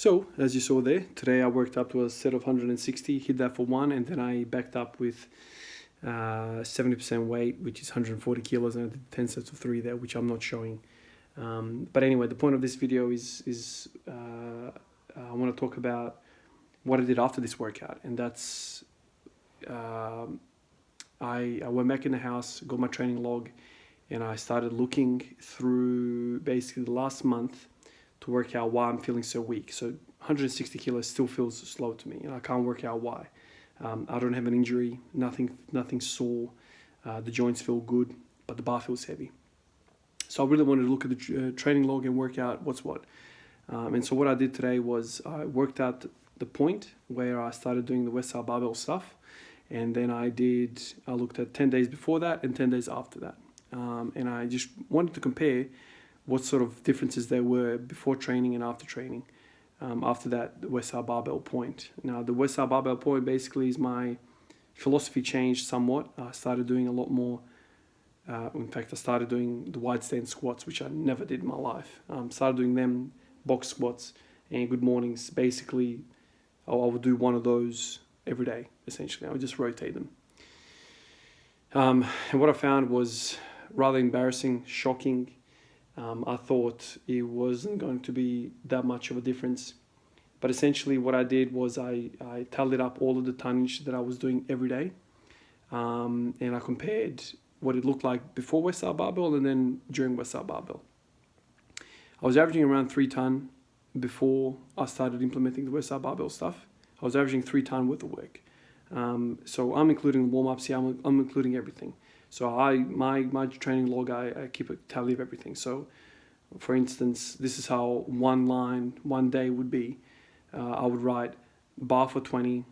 So, as you saw there, today I worked up to a set of 160, hit that for one, and then I backed up with 70% weight, which is 140 kilos, and I did 10 sets of three there, which I'm not showing. But anyway, the point of this video is I want to talk about what I did after this workout, and that's I went back in the house, got my training log, and I started looking through basically the last month to work out why I'm feeling so weak. So 160 kilos still feels slow to me, and I can't work out why. I don't have an injury, nothing sore. The joints feel good, but the bar feels heavy. So I really wanted to look at the training log and work out what's what. And so what I did today was I worked out the point where I started doing the Westside Barbell stuff. And then I looked at 10 days before that and 10 days after that. And I just wanted to compare what sort of differences there were before training and after training. After that, the Westside Barbell point. Now, the Westside Barbell point basically is my philosophy changed somewhat. I started doing a lot more. In fact, I started doing the wide stand squats, which I never did in my life. Started doing them, box squats, and good mornings. Basically, I would do one of those every day, essentially. I would just rotate them. And what I found was rather embarrassing, shocking. I thought it wasn't going to be that much of a difference. But essentially what I did was I tallied up all of the tonnage that I was doing every day. And I compared what it looked like before Westside Barbell and then during Westside Barbell. I was averaging around 3 ton before I started implementing the Westside Barbell stuff. I was averaging 3 ton worth of work. So I'm including warm-ups here, I'm including everything. So my training log, I keep a tally of everything. So for instance, this is how one day would be. I would write bar for 20,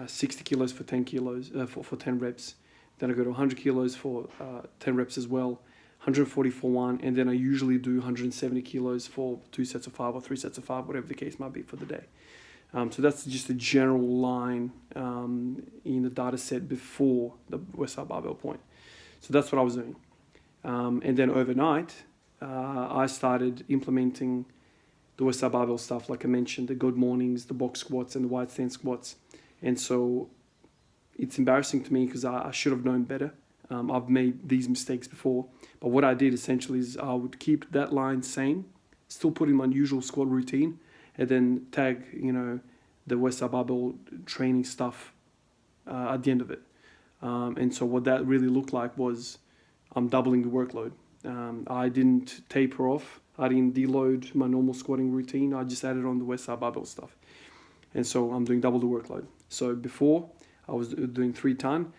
60 kilos for 10 kilos, for 10 reps. Then I go to 100 kilos for 10 reps as well, 140 for one, and then I usually do 170 kilos for 2 sets of 5 or 3 sets of 5, whatever the case might be for the day. So that's just a general line in the data set before the Westside Barbell point. So that's what I was doing. And then overnight, I started implementing the Westside Barbell stuff, like I mentioned, the good mornings, the box squats, and the wide stand squats. And so it's embarrassing to me because I should have known better. I've made these mistakes before. But what I did essentially is I would keep that line same, still put in my usual squat routine, and then tag, the Westside Barbell training stuff at the end of it. And so what that really looked like was I'm doubling the workload. I didn't taper off. I didn't deload my normal squatting routine. I just added on the Westside Barbell stuff. And so I'm doing double the workload. So before I was doing 3 ton,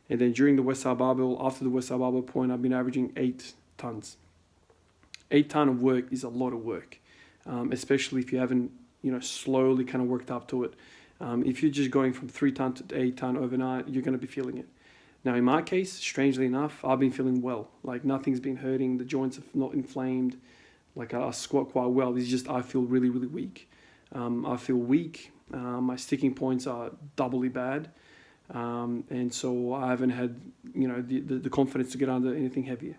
and then during the Westside Barbell, after the Westside Barbell point, I've been averaging 8 tons. 8 ton of work is a lot of work, especially if you haven't, slowly kind of worked up to it. If you're just going from 3 ton to 8 ton overnight, you're going to be feeling it. Now, in my case, strangely enough, I've been feeling well. Like nothing's been hurting. The joints are not inflamed. Like I squat quite well. It's just I feel really, really weak. I feel weak. My sticking points are doubly bad. And so I haven't had, the confidence to get under anything heavier.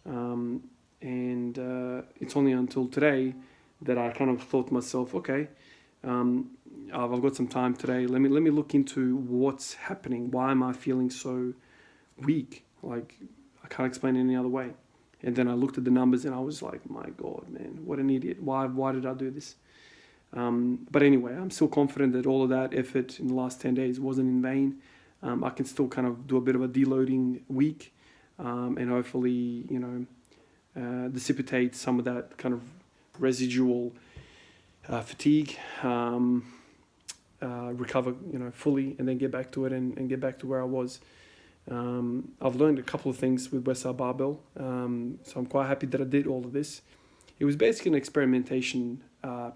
And it's only until today that I kind of thought to myself, okay, I've got some time today. Let me look into what's happening. Why am I feeling so weak? Like I can't explain it any other way. And then I looked at the numbers and I was like, my God, man, what an idiot. Why did I do this? But anyway, I'm still confident that all of that effort in the last 10 days wasn't in vain. I can still kind of do a bit of a deloading week and hopefully, dissipate some of that kind of residual fatigue, recover, fully, and then get back to it and get back to where I was. I've learned a couple of things with Westside Barbell, so I'm quite happy that I did all of this. It was basically an experimentation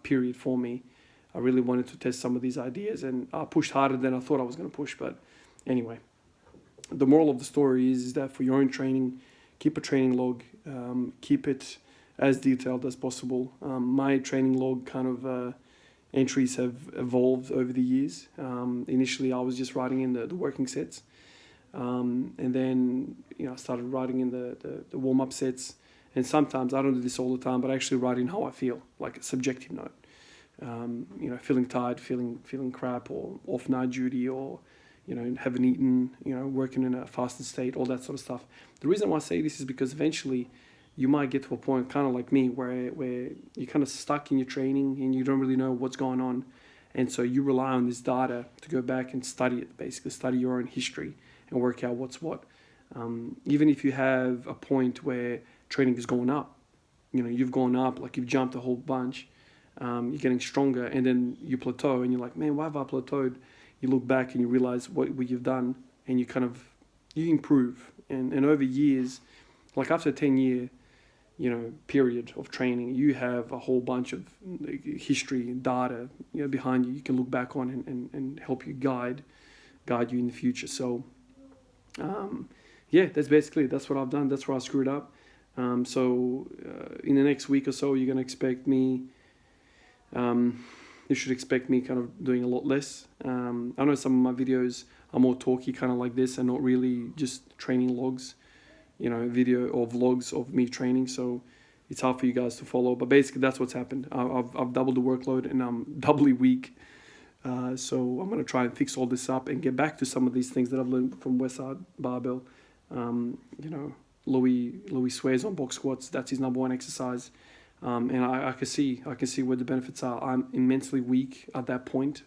period for me. I really wanted to test some of these ideas, and I pushed harder than I thought I was going to push. But anyway, the moral of the story is that for your own training, keep a training log, keep it as detailed as possible. My training log kind of entries have evolved over the years. Initially, I was just writing in the working sets. And then, I started writing in the warm-up sets. And sometimes, I don't do this all the time, but I actually write in how I feel, like a subjective note. feeling tired, feeling crap, or off night duty, or haven't eaten, working in a fasted state, all that sort of stuff. The reason why I say this is because eventually you might get to a point, kind of like me, where you're kind of stuck in your training and you don't really know what's going on, and so you rely on this data to go back and study it, basically study your own history and work out what's what. Even if you have a point where training is going up, you've gone up, like you've jumped a whole bunch, you're getting stronger, and then you plateau and you're like, man, why have I plateaued? You look back and you realize what you've done, and you improve. And over years, like after a 10-year, period of training, you have a whole bunch of history and data, behind you. You can look back on and help you guide you in the future. So, that's what I've done. That's where I screwed up. So in the next week or so, you're going to expect me, you should expect me kind of doing a lot less. I know some of my videos are more talky, kind of like this, and not really just training logs, video or vlogs of me training. So it's hard for you guys to follow. But basically, that's what's happened. I've doubled the workload and I'm doubly weak. So I'm going to try and fix all this up and get back to some of these things that I've learned from Westside Barbell. Louis swears on box squats. That's his number one exercise. And I can see where the benefits are. I'm immensely weak at that point.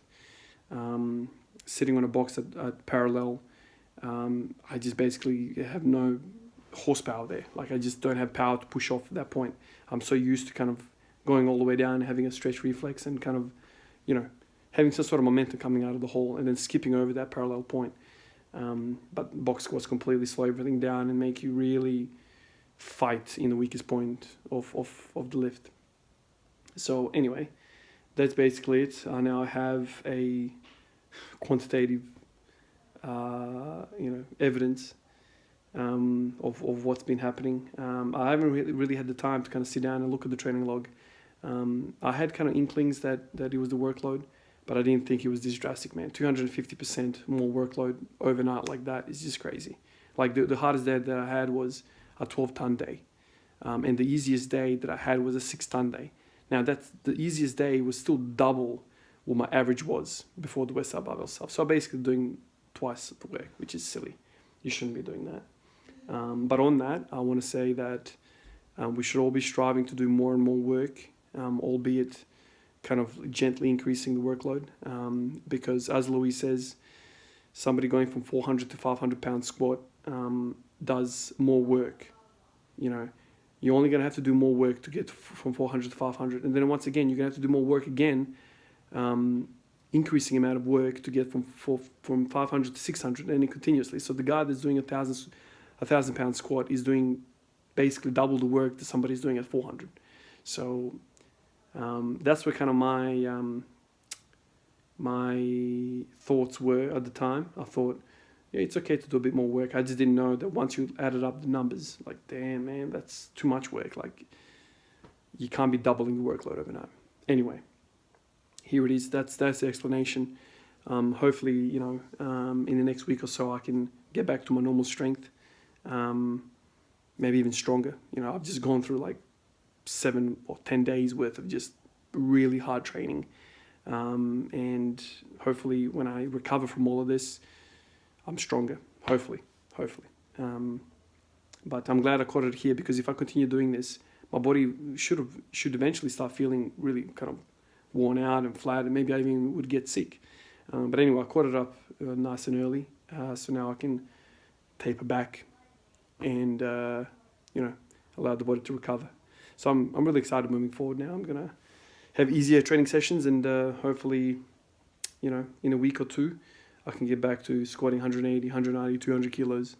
Sitting on a box at parallel, I just basically have no horsepower there. Like I just don't have power to push off at that point. I'm so used to kind of going all the way down, having a stretch reflex, and kind of, having some sort of momentum coming out of the hole and then skipping over that parallel point. But box squats completely slow everything down and make you really fight in the weakest point of the lift. So anyway, that's basically it. I now have a quantitative evidence of what's been happening. I haven't really had the time to kind of sit down and look at the training log. I had kind of inklings that it was the workload, but I didn't think it was this drastic, man. 250% more workload overnight like that is just crazy. Like the hardest day that I had was a 12-ton day. And the easiest day that I had was a 6-ton day. Now that's the easiest day was still double what my average was before the Westside Barbell stuff. So I'm basically doing twice the work, which is silly. You shouldn't be doing that. But on that, I want to say that we should all be striving to do more and more work, albeit kind of gently increasing the workload. Because as Louis says, somebody going from 400 to 500 pound squat does more work. You're only going to have to do more work to get from 400 to 500. And then once again, you're going to have to do more work again, increasing amount of work to get from 500 to 600, and then continuously. So the guy that's doing a 1,000 pound squat is doing basically double the work that somebody's doing at 400. So that's where kind of my thoughts were at the time. I thought, yeah, it's okay to do a bit more work. I just didn't know that once you added up the numbers, like, damn, man, that's too much work. Like, you can't be doubling the workload overnight. Anyway, here it is. That's the explanation. Hopefully, in the next week or so, I can get back to my normal strength. Maybe even stronger. I've just gone through like 7 or 10 days worth of just really hard training. And hopefully when I recover from all of this, I'm stronger, hopefully. But I'm glad I caught it here, because if I continue doing this, my body should eventually start feeling really kind of worn out and flat, and maybe I even would get sick. But anyway, I caught it up nice and early, so now I can taper back and allow the body to recover. So I'm really excited moving forward now. I'm gonna have easier training sessions, and hopefully, in a week or two, I can get back to squatting 180, 190, 200 kilos,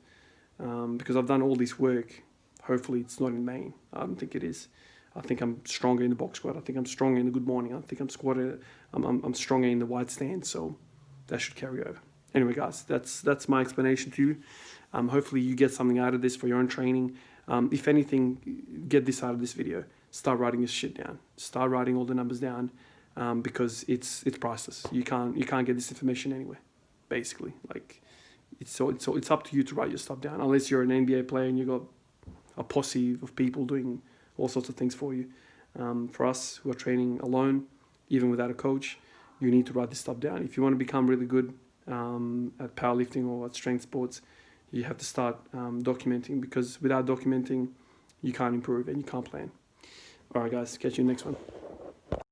because I've done all this work. Hopefully it's not in vain. I don't think it is. I think I'm stronger in the box squat. I think I'm stronger in the good morning. I think I'm stronger in the wide stand. So that should carry over. Anyway, guys, that's my explanation to you. Hopefully you get something out of this for your own training. If anything, get this out of this video. Start writing this shit down. Start writing all the numbers down, because it's priceless. You can't get this information anywhere. Basically, like it's up to you to write your stuff down, unless you're an NBA player and you got a posse of people doing all sorts of things for you. For us who are training alone, even without a coach, you need to write this stuff down. If you want to become really good at powerlifting or at strength sports, you have to start documenting, because without documenting, you can't improve and you can't plan. All right, guys, catch you next one.